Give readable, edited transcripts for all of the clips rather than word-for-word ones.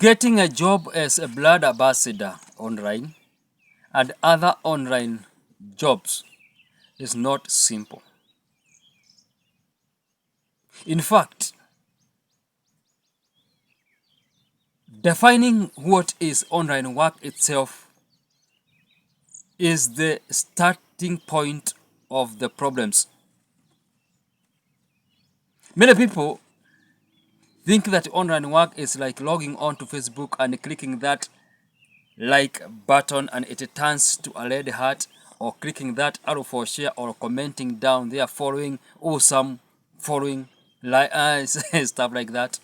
Getting a job as a blood ambassador online and other online jobs is not simple. In fact, defining what is online work itself is the starting point of the problems. Many people think that online work is like logging on to Facebook and clicking that like button and it turns to a red heart, or clicking that arrow for share, or commenting down there following awesome, following like stuff like that.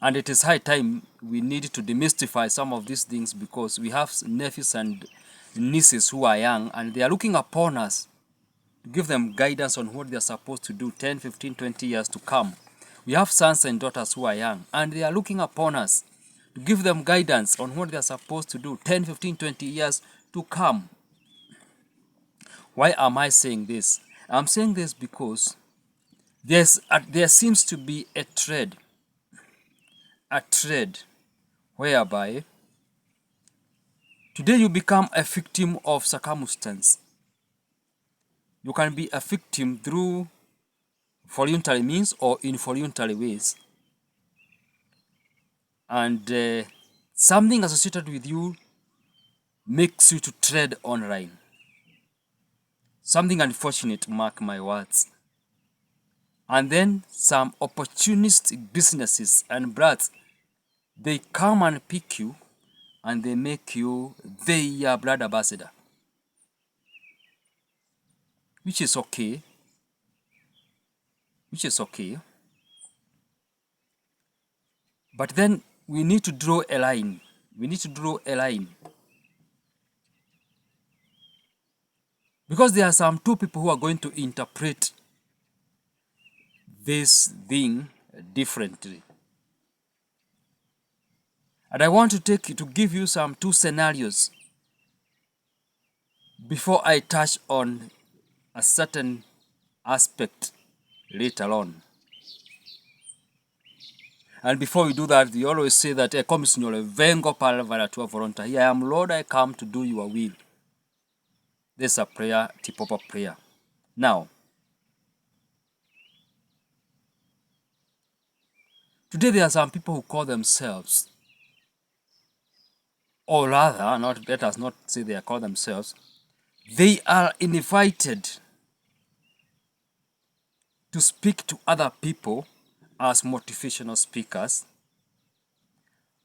And it is high time we need to demystify some of these things, because we have nephews and nieces who are young and they are looking upon us to give them guidance on what they are supposed to do 10, 15, 20 years to come. We have sons and daughters who are young and they are looking upon us to give them guidance on what they are supposed to do 10, 15, 20 years to come. Why am I saying this? I'm saying this because there seems to be a trend whereby today you become a victim of circumstance. You can be a victim through voluntary means or involuntary ways. And something associated with you makes you to trade online. Something unfortunate, mark my words. And then some opportunistic businesses and brands, they come and pick you and they make you their brand ambassador, which is okay. But then we need to draw a line. Because there are some two people who are going to interpret this thing differently. And I want to give you some two scenarios before I touch on a certain aspect later on. And before we do that, we always say that vengo para tua volunta. Here I am, Lord, I come to do your will. This is a prayer, tip of a prayer. Now, today there are some people who call themselves, or rather, let us not say they call themselves, they are invited to speak to other people as motivational speakers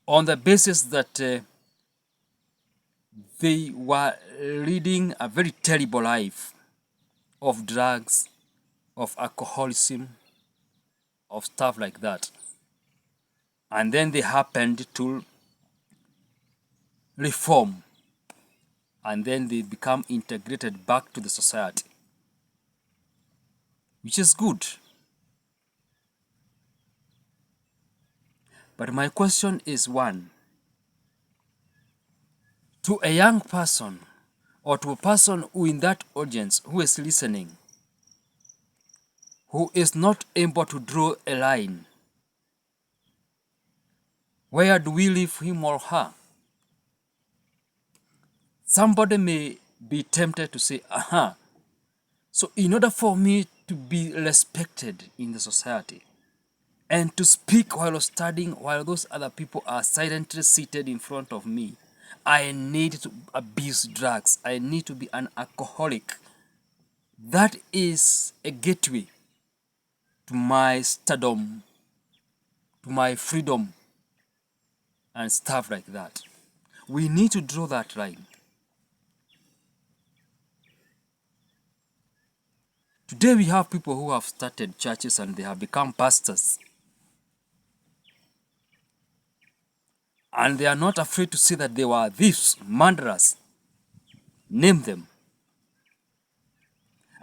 on the basis that they were leading a very terrible life of drugs, of alcoholism, of stuff like that. And then they happened to reform, and then they become integrated back to the society, which is good. But my question is one: to a young person, or to a person who in that audience who is listening, who is not able to draw a line, where do we leave him or her? Somebody may be tempted to say, so in order for me to be respected in the society and to speak while studying, while those other people are silently seated in front of me, I need to abuse drugs. I need to be an alcoholic. That is a gateway to my stardom, to my freedom, and stuff like that. We need to draw that line. Today we have people who have started churches and they have become pastors. And they are not afraid to say that they were thieves, murderers. Name them.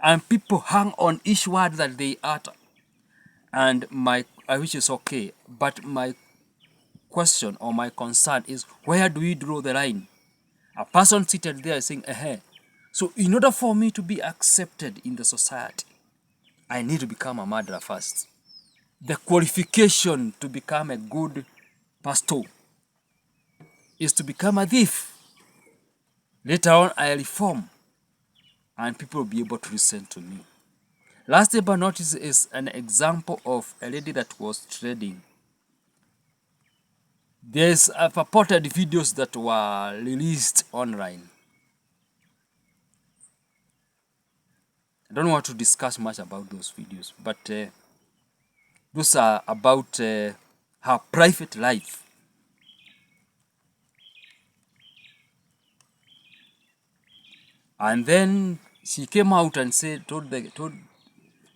And people hang on each word that they utter. And which is okay. But my question or my concern is, where do we draw the line? A person seated there is saying, so in order for me to be accepted in the society, I need to become a murderer first. the qualification to become a good pastor is to become a thief. Later on, I reform, and people will be able to listen to me. Last but not least is an example of a lady that was trading. There's purported videos that were released online. I don't want to discuss much about those videos, but those are about her private life. And then she came out and told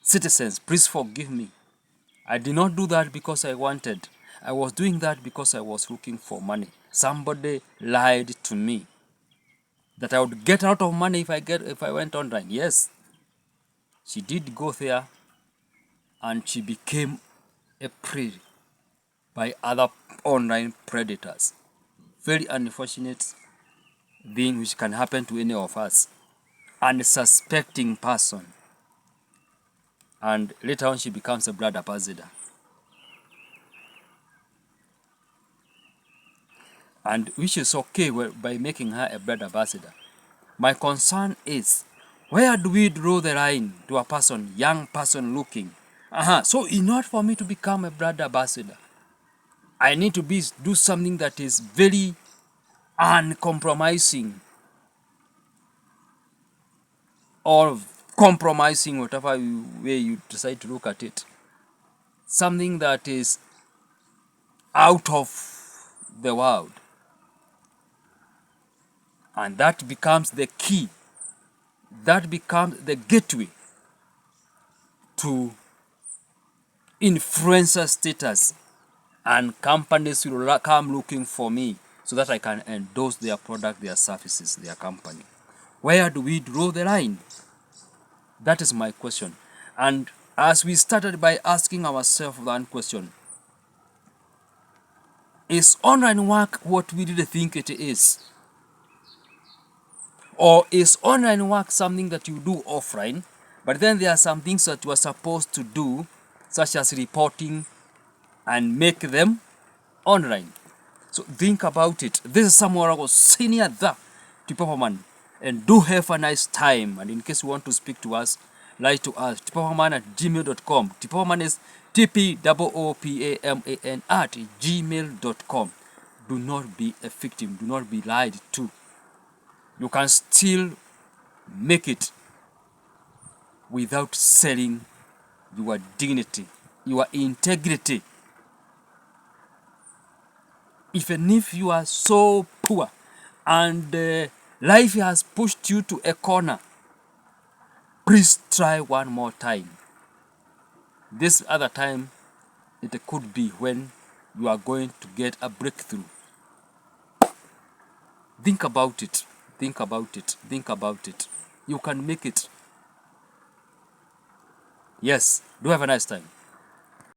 citizens, please forgive me. I did not do that because I wanted. I was doing that because I was looking for money. Somebody lied to me that I would get out of money if I went online. Yes, she did go there, and she became a prey by other online predators. Very unfortunate thing which can happen to any of us. Unsuspecting person. And later on she becomes a blood ambassador. And which is okay by making her a blood ambassador. My concern is, where do we draw the line to a person, young person looking? So in order for me to become a blood ambassador, I need to do something that is very uncompromising, or compromising, whatever way you decide to look at it. Something that is out of the world. And that becomes the key. That becomes the gateway to influencer status. And companies will come looking for me so that I can endorse their product, their services, their company. Where do we draw the line? That is my question. And as we started by asking ourselves one question, is online work what we really think it is? Or is online work something that you do offline, but then there are some things that you are supposed to do, such as reporting, and make them online? So think about it. This is Samuel Waragu, senior the Tipapaman, and do have a nice time. And in case you want to speak to us, write to us, tipapaman@gmail.com. Tipapaman is TPOOPAMAN at gmail.com. Do not be a victim. Do not be lied to. You can still make it without selling your dignity, your integrity. Even if you are so poor and life has pushed you to a corner, please try one more time. This other time, it could be when you are going to get a breakthrough. Think about it. Think about it. Think about it. You can make it. Yes. Do have a nice time.